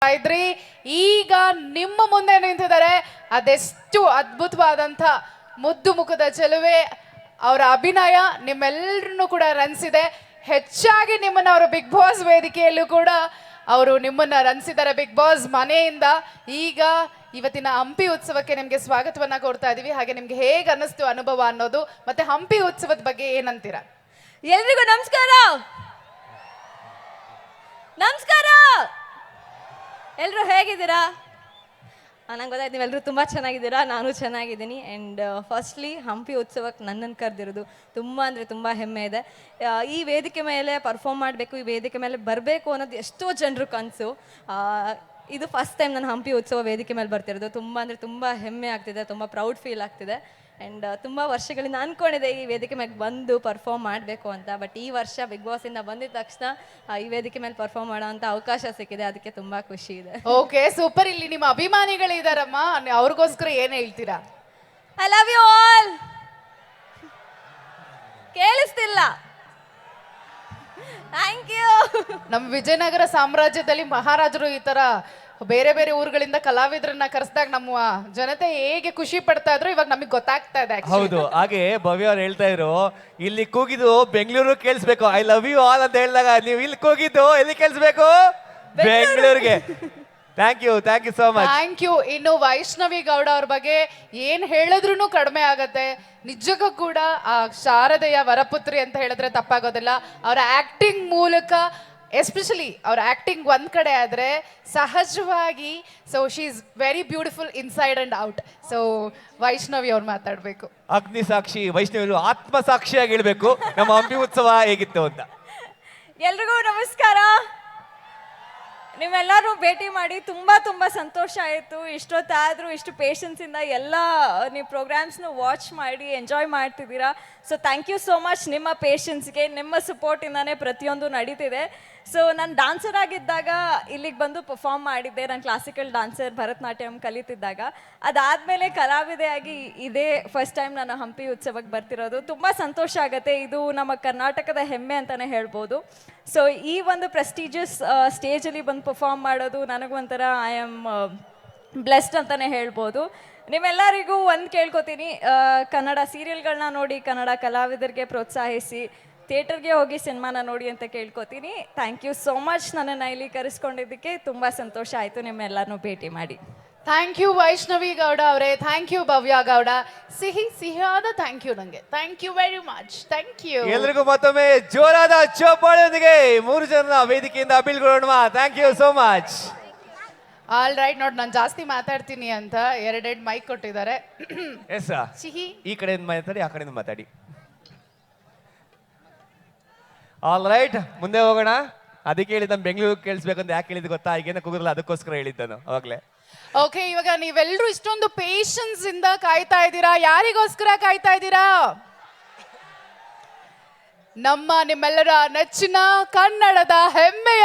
ಮಾಡ್ತಾ ಇದ್ರಿ. ಈಗ ನಿಮ್ಮ ಮುಂದೆ ನಿಂತಿದ್ದಾರೆ ಅದೆಷ್ಟು ಅದ್ಭುತವಾದಂಥ ಮುದ್ದು ಮುಖದ ಚೆಲುವೆ. ಅವರ ಅಭಿನಯ ನಿಮ್ಮೆಲ್ಲರನ್ನು ಕೂಡ ರಂಜಿಸಿದೆ. ಹೆಚ್ಚಾಗಿ ನಿಮ್ಮನ್ನ ಅವರು ಬಿಗ್ ಬಾಸ್ ವೇದಿಕೆಯಲ್ಲೂ ಕೂಡ ಅವರು ನಿಮ್ಮನ್ನ ರಂಜಿಸಿದ್ದಾರೆ ಬಿಗ್ ಬಾಸ್ ಮನೆಯಿಂದ. ಈಗ ಇವತ್ತಿನ ಹಂಪಿ ಉತ್ಸವಕ್ಕೆ ನಿಮಗೆ ಸ್ವಾಗತವನ್ನ ಕೊಡ್ತಾ ಇದೀವಿ. ಹಾಗೆ ನಿಮ್ಗೆ ಹೇಗೆ ಅನ್ನಿಸ್ತು ಅನುಭವ ಅನ್ನೋದು, ಮತ್ತೆ ಹಂಪಿ ಉತ್ಸವದ ಬಗ್ಗೆ ಏನಂತೀರಾ? ಎಲ್ರಿಗೂ ನಮಸ್ಕಾರ. ನಮಸ್ಕಾರ. ಎಲ್ಲರೂ ಹೇಗಿದ್ದೀರಾ? ನಂಗೆ ಗೊತ್ತಾಯ್ತು ನೀವೆಲ್ಲರೂ ತುಂಬ ಚೆನ್ನಾಗಿದ್ದೀರಾ. ನಾನು ಚೆನ್ನಾಗಿದ್ದೀನಿ. ಆ್ಯಂಡ್ ಫಸ್ಟ್ಲಿ ಹಂಪಿ ಉತ್ಸವಕ್ಕೆ ನನ್ನನ್ನು ಕರೆದಿರೋದು ತುಂಬ ಅಂದರೆ ತುಂಬ ಹೆಮ್ಮೆ ಇದೆ. ಈ ವೇದಿಕೆ ಮೇಲೆ ಪರ್ಫಾರ್ಮ್ ಮಾಡಬೇಕು, ಈ ವೇದಿಕೆ ಮೇಲೆ ಬರಬೇಕು ಅನ್ನೋದು ಎಷ್ಟೋ ಜನರು ಕನಸು. ಇದು ಫಸ್ಟ್ ಟೈಮ್ ನಾನು ಹಂಪಿ ಉತ್ಸವ ವೇದಿಕೆ ಮೇಲೆ ಬರ್ತಿರೋದು. ತುಂಬ ಅಂದರೆ ತುಂಬ ಹೆಮ್ಮೆ ಆಗ್ತಿದೆ, ತುಂಬ ಪ್ರೌಡ್ ಫೀಲ್ ಆಗ್ತಿದೆ. ಆ್ಯಂಡ್ ತುಂಬ ವರ್ಷಗಳಿಂದ ಅಂದ್ಕೊಂಡಿದ್ದೆ ಈ ವೇದಿಕೆ ಮೇಲೆ ಬಂದು ಪರ್ಫಾರ್ಮ್ ಮಾಡಬೇಕು ಅಂತ. ಬಟ್ ಈ ವರ್ಷ ಬಿಗ್ ಬಾಸಿಂದ ಬಂದಿದ ತಕ್ಷಣ ಈ ವೇದಿಕೆ ಮೇಲೆ ಪರ್ಫಾರ್ಮ್ ಮಾಡೋ ಅಂತ ಅವಕಾಶ ಸಿಕ್ಕಿದೆ. ಅದಕ್ಕೆ ತುಂಬ ಖುಷಿ ಇದೆ. Okay, super. ಇಲ್ಲಿ ನಿಮ್ಮ ಅಭಿಮಾನಿಗಳಿದಾರಮ್ಮ, ಅವ್ರಿಗೋಸ್ಕರ ಏನ್ ಹೇಳ್ತೀರಾ? I love you all. ಕೇಳಿಸ್ತಿಲ್ಲ. Thank you. ನಮ್ಮ ವಿಜಯನಗರ ಸಾಮ್ರಾಜ್ಯದಲ್ಲಿ ಮಹಾರಾಜರು ಈ ತರ ಬೇರೆ ಬೇರೆ ಊರುಗಳಿಂದ ಕಲಾವಿದರನ್ನ ಕರೆಸಿದಾಗ ನಮ್ಮ ಜನತೆ ಹೇಗೆ ಖುಷಿ ಪಡ್ತಾ ಇದ್ರು ಇವಾಗ ನಮಗೆ ಗೊತ್ತಾಗ್ತಾ ಇದೆ. ಹೌದು, ಹಾಗೆ ಭವ್ಯ ಅವ್ರು ಹೇಳ್ತಾ ಇದ್ರು ಇಲ್ಲಿ ಕೂಗಿದ್ದು ಬೆಂಗಳೂರು ಕೇಳಿಸ್ಬೇಕು. ಐ ಲವ್ ಯು ಆಲ್ ಅಂತ ಹೇಳಿದಾಗ ನೀವು ಇಲ್ಲಿ ಕೂಗಿದ್ದು ಎಲ್ಲಿ ಕೇಳಿಸ್ಬೇಕು? ಬೆಂಗಳೂರಿಗೆ. Thank you so much. Thank you. ಇನ್ನು ವೈಷ್ಣವಿ ಗೌಡ ಅವ್ರ ಬಗ್ಗೆ ಏನ್ ಹೇಳಿದ್ರು ಕಡಿಮೆ ಆಗತ್ತೆ. ನಿಜಕ್ಕೂ ಕೂಡ ಆ ಶಾರದೆಯ ವರಪುತ್ರಿ ಅಂತ ಹೇಳಿದ್ರೆ ತಪ್ಪಾಗೋದಿಲ್ಲ. ಅವರ ಆಕ್ಟಿಂಗ್ ಮೂಲಕ, ಎಸ್ಪೆಷಲಿ ಅವ್ರ ಆಕ್ಟಿಂಗ್ ಒಂದ್ ಕಡೆ ಆದ್ರೆ ಸಹಜವಾಗಿ so she is very beautiful inside and out. So Vaishnavi ಅವ್ರು ಮಾತಾಡ್ಬೇಕು. ಅಗ್ನಿ ಸಾಕ್ಷಿ ವೈಷ್ಣವಿ ಆತ್ಮ ಸಾಕ್ಷಿಯಾಗಿ ಹೇಳ್ಬೇಕು ನಮ್ಮ ಹಂಪಿ ಉತ್ಸವ ಹೇಗಿತ್ತು ಅಂತ. ಎಲ್ರಿಗೂ ನಮಸ್ಕಾರ. ನೀವೆಲ್ಲರೂ ಭೇಟಿ ಮಾಡಿ ತುಂಬ ತುಂಬ ಸಂತೋಷ ಆಯಿತು. ಇಷ್ಟೊತ್ತಾದರೂ ಇಷ್ಟು ಪೇಷನ್ಸಿಂದ ಎಲ್ಲ ನೀವು ಪ್ರೋಗ್ರಾಮ್ಸ್ನ ವಾಚ್ ಮಾಡಿ ಎಂಜಾಯ್ ಮಾಡ್ತಿದ್ದೀರಾ. So thank you so much. ನಿಮ್ಮ ಪೇಷನ್ಸ್ಗೆ, ನಿಮ್ಮ ಸಪೋರ್ಟಿಂದಾನೇ ಪ್ರತಿಯೊಂದು ನಡೀತಿದೆ. ಸೊ ನಾನು ಡಾನ್ಸರ್ ಆಗಿದ್ದಾಗ ಇಲ್ಲಿಗೆ ಬಂದು ಪರ್ಫಾರ್ಮ್ ಮಾಡಿದ್ದೆ. ನಾನು ಕ್ಲಾಸಿಕಲ್ ಡಾನ್ಸರ್, ಭರತನಾಟ್ಯಂ ಕಲಿತಿದ್ದಾಗ. ಅದಾದಮೇಲೆ ಕಲಾವಿದೆಯಾಗಿ ಇದೇ ಫಸ್ಟ್ ಟೈಮ್ ನಾನು ಹಂಪಿ ಉತ್ಸವಕ್ಕೆ ಬರ್ತಿರೋದು. ತುಂಬ ಸಂತೋಷ ಆಗುತ್ತೆ. ಇದು ನಮ್ಮ ಕರ್ನಾಟಕದ ಹೆಮ್ಮೆ ಅಂತಲೇ ಹೇಳ್ಬೋದು. ಸೊ ಈ ಒಂದು ಪ್ರೆಸ್ಟೀಜಿಯಸ್ ಸ್ಟೇಜಲ್ಲಿ ಬಂದು ಪರ್ಫಾರ್ಮ್ ಮಾಡೋದು ನನಗೊಂಥರ ಐ ಆಮ್ ಬ್ಲೆಸ್ಡ್ ಅಂತಲೇ ಹೇಳ್ಬೋದು. ನಿಮ್ಮೆಲ್ಲರಿಗೂ ಒಂದು ಕೇಳ್ಕೊತೀನಿ, ಕನ್ನಡ ಸೀರಿಯಲ್ಗಳನ್ನ ನೋಡಿ, ಕನ್ನಡ ಕಲಾವಿದರಿಗೆ ಪ್ರೋತ್ಸಾಹಿಸಿ, ಥಿಯೇಟರ್ಗೆ ಹೋಗಿ ಸಿನಿಮಾನ ನೋಡಿ ಅಂತ ಕೇಳ್ಕೊತೀನಿ. Thank you so much. ನನ್ನನ್ನು ಇಲ್ಲಿ ಕರೆಸ್ಕೊಂಡಿದ್ದಕ್ಕೆ ತುಂಬ ಸಂತೋಷ ಆಯಿತು ನಿಮ್ಮೆಲ್ಲರನ್ನೂ ಭೇಟಿ ಮಾಡಿ. ಥ್ಯಾಂಕ್ ಯು ವೈಷ್ಣವಿ ಗೌಡ ಅವರೇ. Thank you Bhavya Gowda. ಸಿಹಿಯಾದ ಥ್ಯಾಂಕ್ ಯು ನಂಗೆ. Thank you very much. Thank you. ಎಲ್ರಿಗೂ ಮತ್ತೊಮ್ಮೆ ಜೋರಾದ ಚಪ್ಪಾಳೆಯೊಂದಿಗೆ 3 ಜನ ವೇದಿಕೆಯಿಂದ ಬೀಳ್ಕೊಳ್ಳೋಣ. Thank you so much. All right. ನೋಡಿ, ನಾನು ಜಾಸ್ತಿ ಮಾತಾಡ್ತೀನಿ ಅಂತ 2 ಮೈಕ್ ಕೊಟ್ಟಿದ್ದಾರೆ. ಎಸ್, ಸಿಹಿ ಈ ಕಡೆಯಿಂದ ಮಾತಾಡಿ, ಆ ಕಡೆಯಿಂದ ಮಾತಾಡಿ. ಆಲ್ ರೈಟ್, ಮುಂದೆ ಹೋಗೋಣ. ಅದಕ್ಕೆ ಹೇಳಿದ್ದ ಬೆಂಗಳೂರು ಕೇಳಿಸ್ಬೇಕಂತ. ಯಾಕೆ ಹೇಳಿದ್ ಗೊತ್ತಾ? ಈಗೇನ ಕೂಗಿರಲ್ಲ, ಅದಕ್ಕೋಸ್ಕರ ಹೇಳಿದ್ದಾನು ಅವಾಗಲೇ. ಓಕೆ, ಇವಾಗ ನೀವೆಲ್ಲರೂ ಇಷ್ಟೊಂದು ಪೇಷನ್ಸ್ ಇಂದ ಕಾಯ್ತಾ ಇದ್ದೀರಾ. ಯಾರಿಗೋಸ್ಕರ ಕಾಯ್ತಾ ಇದ್ದೀರಾ? ನಿಮ್ಮೆಲ್ಲರ ನೆಚ್ಚಿನ ಕನ್ನಡದ ಹೆಮ್ಮೆಯ